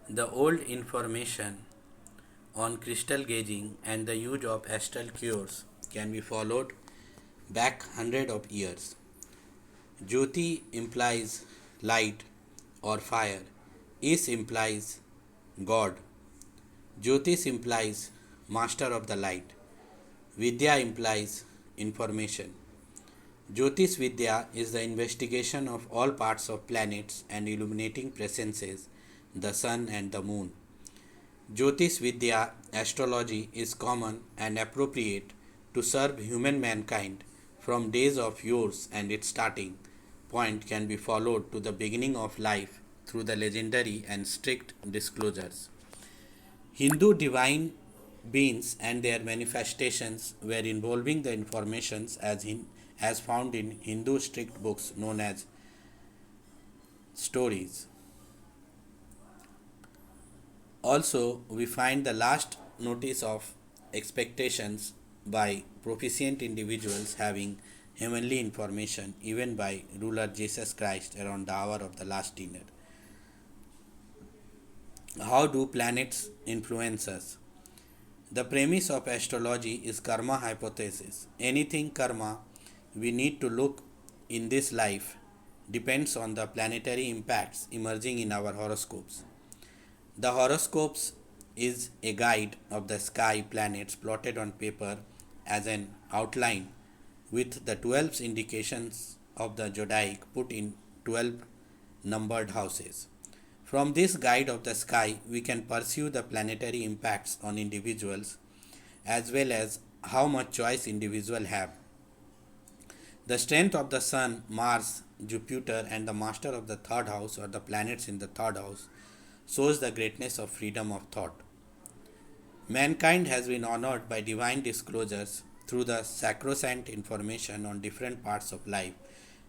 The old information on crystal gauging and the use of astral cures can be followed back hundred of years. Jyoti implies light or fire. Is implies God. Jyotish implies master of the light. Vidya implies information. Jyotish Vidya is the investigation of all parts of planets and illuminating presences, the sun and the moon. Jyotish Vidya astrology is common and appropriate to serve human mankind from days of yours, and its starting point can be followed to the beginning of life through the legendary and strict disclosures. Hindu divine beings and their manifestations were involving the informations as found in Hindu strict books known as stories. Also, we find the last notice of expectations by proficient individuals having heavenly information, even by ruler Jesus Christ around the hour of the last dinner. How do planets influence us? The premise of astrology is karma hypothesis. Anything karma we need to look in this life depends on the planetary impacts emerging in our horoscopes. The horoscopes is a guide of the sky planets plotted on paper as an outline with the 12 indications of the Zodiac put in 12 numbered houses. From this guide of the sky, we can pursue the planetary impacts on individuals as well as how much choice individuals have. The strength of the Sun, Mars, Jupiter, and the master of the third house or the planets in the third house shows the greatness of freedom of thought. Mankind has been honored by divine disclosures through the sacrosanct information on different parts of life,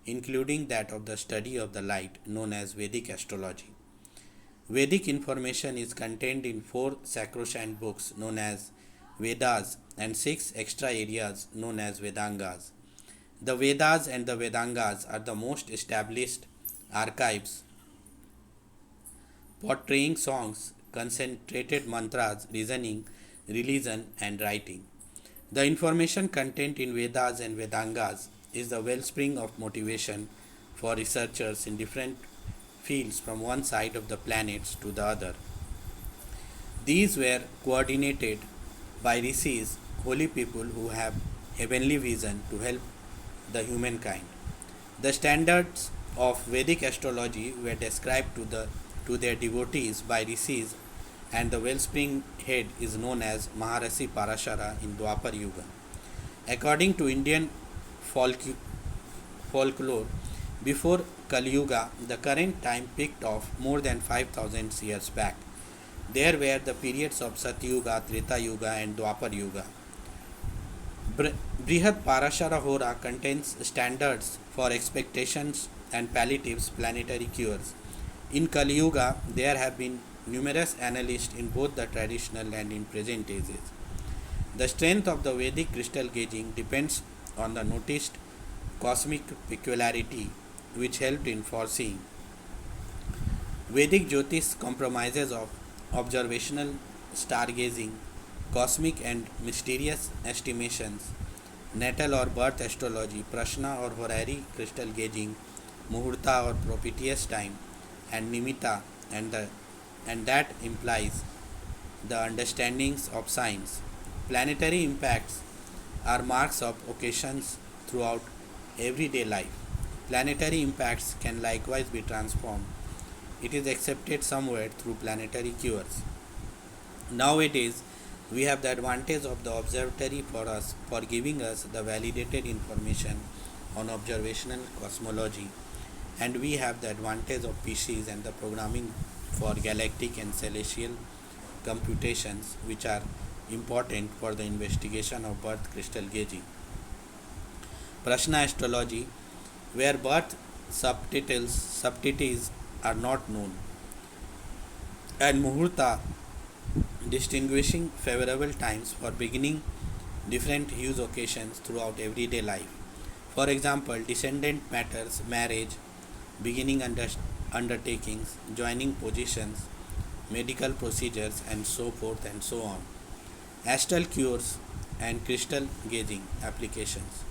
including that of the study of the light known as Vedic Astrology. Vedic information is contained in four sacrosanct books known as Vedas and six extra areas known as Vedangas. The Vedas and the Vedangas are the most established archives portraying songs, concentrated mantras, reasoning, religion, and writing. The information contained in Vedas and Vedangas is the wellspring of motivation for researchers in different fields from one side of the planets to the other. These were coordinated by Rashis, holy people who have heavenly vision to help the humankind. The standards of Vedic astrology were described to their devotees by Rashis, and the wellspring head is known as Maharishi Parashara in Dwapar Yuga. According to Indian folklore, before Kali Yuga, the current time peaked off more than 5000 years back. There were the periods of Satyuga, Treta Yuga, and Dwapar Yuga. Brihad Parashara Hora contains standards for expectations and palliatives planetary cures. In Kali Yuga, there have been numerous analysts in both the traditional and in present ages. The strength of the Vedic crystal gauging depends on the noticed cosmic peculiarity which helped in foreseeing. Vedic Jyotish compromises of observational stargazing, cosmic and mysterious estimations, natal or birth astrology, prashna or horary crystal gauging, muhurta or propitious time, and nimitta, and that implies the understandings of signs. Planetary impacts are marks of occasions throughout everyday life. Planetary impacts can likewise be transformed. It is accepted somewhere through planetary cures. Nowadays, we have the advantage of the observatory for us for giving us the validated information on observational cosmology, and we have the advantage of PCs and the programming for galactic and celestial computations, which are important for the investigation of birth crystal gauging. Prashna astrology, where birth subtleties are not known, and muhurta, distinguishing favorable times for beginning different use occasions throughout everyday life. For example, descendant matters, marriage, beginning undertakings, joining positions, medical procedures, and so forth and so on. Astral cures and crystal gauging applications.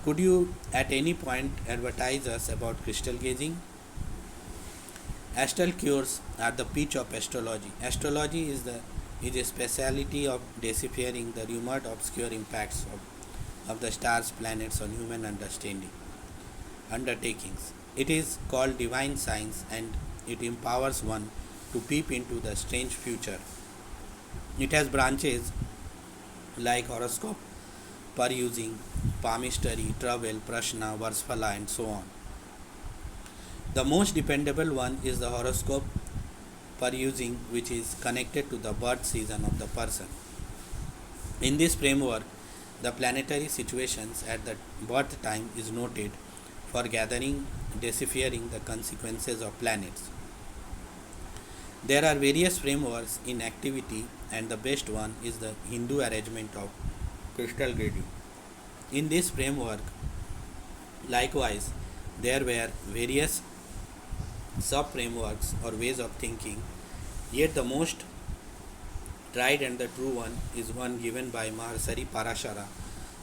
Could you at any point advertise us about crystal gauging? Astral cures are the pitch of astrology. Astrology is a speciality of deciphering the rumored obscure impacts of the stars, planets on human undertakings. It is called divine science and it empowers one to peep into the strange future. It has branches like horoscope, perusing, palmistry, travel, prashna, varsfala, and so on. The most dependable one is the horoscope perusing, which is connected to the birth season of the person. In this framework, the planetary situations at the birth time is noted for gathering, deciphering the consequences of planets. There are various frameworks in activity, and the best one is the Hindu arrangement of crystal gauging. In this framework, likewise, there were various sub frameworks or ways of thinking, yet the most tried and the true one is one given by Maharshari Parashara,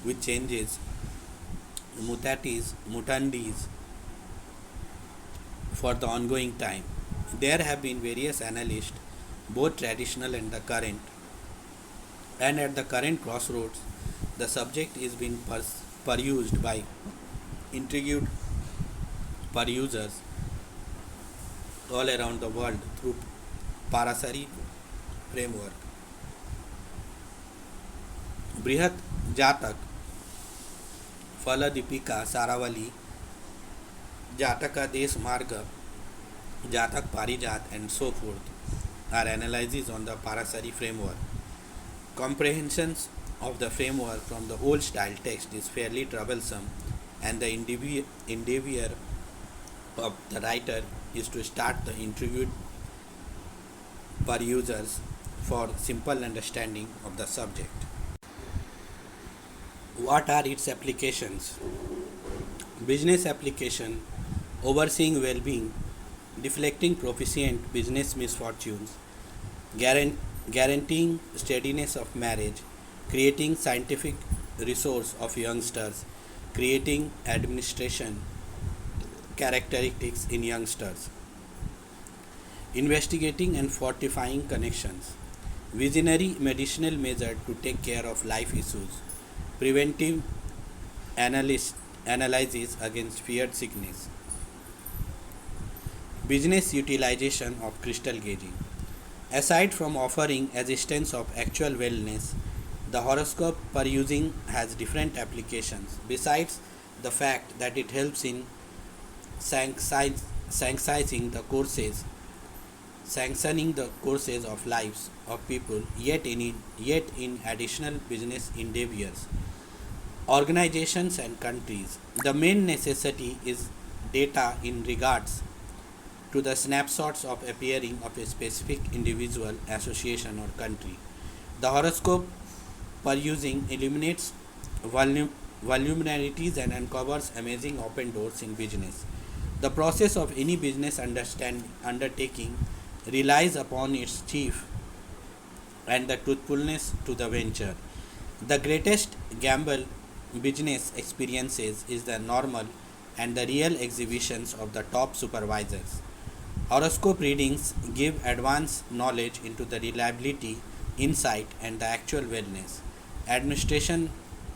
which changes mutatis mutandis for the ongoing time. There have been various analysts, both traditional and the current, and at the current crossroads, the subject is being perused by intrigued perusers all around the world through Parasari framework. Brihat Jatak, Faladipika, Saravali, Jataka Des Marga, Jatak Parijat, and so forth are analyses on the Parasari framework. Comprehensions of the framework from the old style text is fairly troublesome, and the endeavor of the writer is to start the intrigued perusers for simple understanding of the subject. What are its applications? Business application: overseeing well-being, deflecting proficient business misfortunes, guaranteeing steadiness of marriage, creating scientific resource of youngsters, creating administration characteristics in youngsters, investigating and fortifying connections, visionary medicinal measure to take care of life issues, preventive analysis against feared sickness, business utilization of crystal gauging. Aside from offering assistance of actual wellness, the horoscope perusing has different applications. Besides the fact that it helps in sanctioning the courses of lives of people, yet in additional business endeavors, organizations and countries. The main necessity is data in regards to the snapshots of appearing of a specific individual, association or country. The horoscope perusing illuminates vulnerabilities and uncovers amazing open doors in business. The process of any business undertaking relies upon its chief and the truthfulness to the venture. The greatest gamble business experiences is the normal and the real exhibitions of the top supervisors. Horoscope readings give advanced knowledge into the reliability, insight, and the actual wellness, administration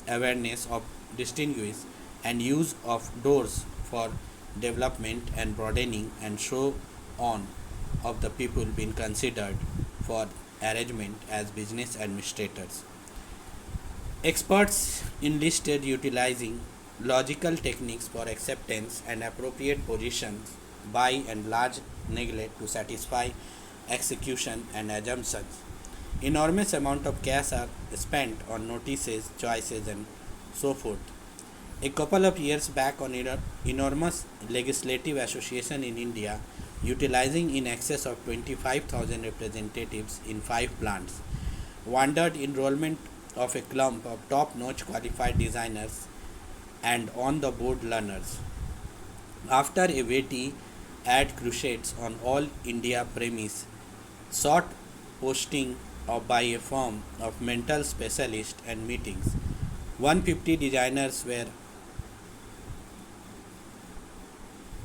awareness of distinguish and use of doors for development and broadening and so on of the people being considered for arrangement as business administrators. Experts enlisted utilizing logical techniques for acceptance and appropriate positions by and large neglect to satisfy execution and assumptions. Enormous amount of cash are spent on notices, choices, and so forth. A couple of years back, on enormous legislative association in India, utilizing in excess of 25,000 representatives in 5 plants, wandered enrollment of a clump of top-notch qualified designers and on-the-board learners. After a weighty ad crusades on all India premise, short posting of by a firm of mental specialists and meetings. 150 designers were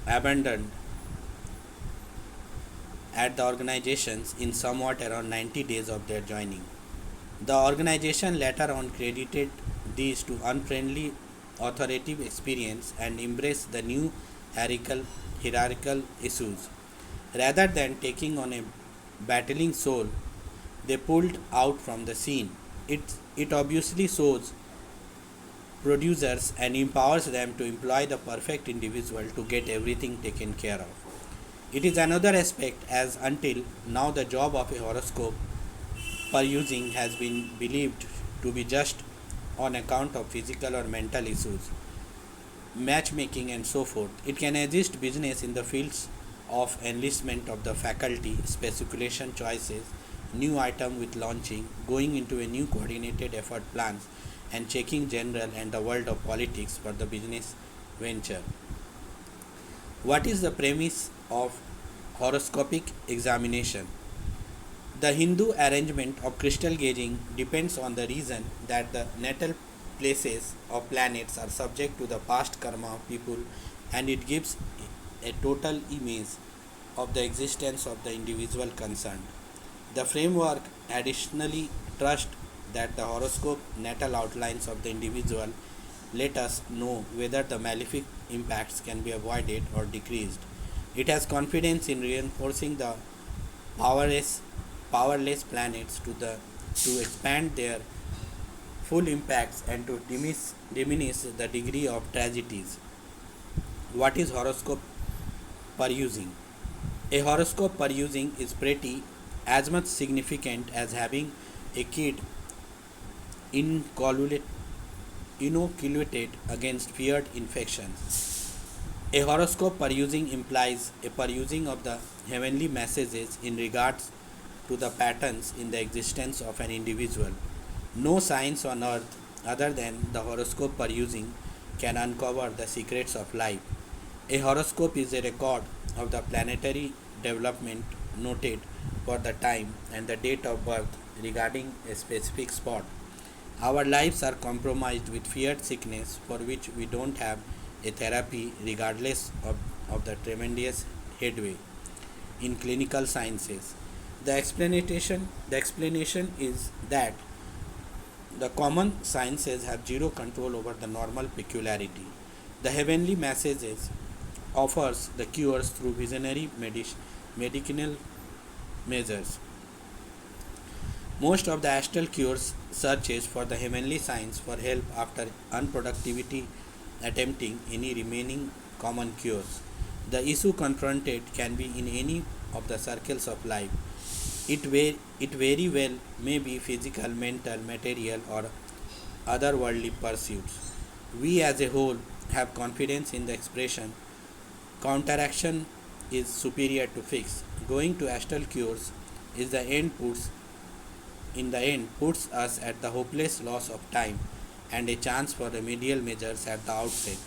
abandoned at the organizations in somewhat around 90 days of their joining. The organization later on credited these to unfriendly authoritative experience and embraced the new hierarchical issues. Rather than taking on a battling soul, they pulled out from the scene. It obviously shows producers and empowers them to employ the perfect individual to get everything taken care of. It is another aspect as until now the job of a horoscope perusing has been believed to be just on account of physical or mental issues, matchmaking and so forth. It can assist business in the fields of enlistment of the faculty, speculation choices, new item with launching, going into a new coordinated effort plans, and checking general and the world of politics for the business venture. What is the premise of horoscopic examination? The Hindu arrangement of crystal gauging depends on the reason that the natal places of planets are subject to the past karma of people, and it gives a total image of the existence of the individual concerned. The framework additionally trusts that the horoscope natal outlines of the individual let us know whether the malefic impacts can be avoided or decreased. It has confidence in reinforcing the powerless, powerless planets to expand their full impacts and to diminish the degree of tragedies. What is horoscope perusing? A horoscope perusing is pretty as much significant as having a kid inoculated against feared infections. A horoscope perusing implies a perusing of the heavenly messages in regards to the patterns in the existence of an individual. No science on earth other than the horoscope perusing can uncover the secrets of life. A horoscope is a record of the planetary development noted for the time and the date of birth regarding a specific spot. Our lives are compromised with feared sickness for which we don't have a therapy regardless of the tremendous headway in clinical sciences. The explanation is that the common sciences have zero control over the normal peculiarity. The heavenly messages offers the cures through visionary medicinal measures. Most of the astral cures searches for the heavenly signs for help after unproductivity attempting any remaining common cures. The issue confronted can be in any of the circles of life. It very well may be physical, mental, material, or otherworldly pursuits. We as a whole have confidence in the expression counteraction is superior to fix. Going to astral cures is the end puts in the end puts us at the hopeless loss of time and a chance for remedial measures at the outset.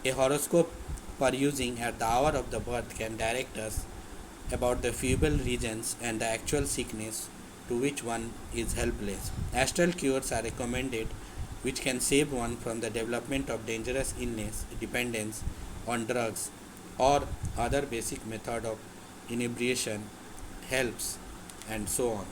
A horoscope perusing at the hour of the birth can direct us about the feeble regions and the actual sickness to which one is helpless. Astral cures are recommended which can save one from the development of dangerous illness, dependence on drugs, or other basic method of inebriation, helps, and so on.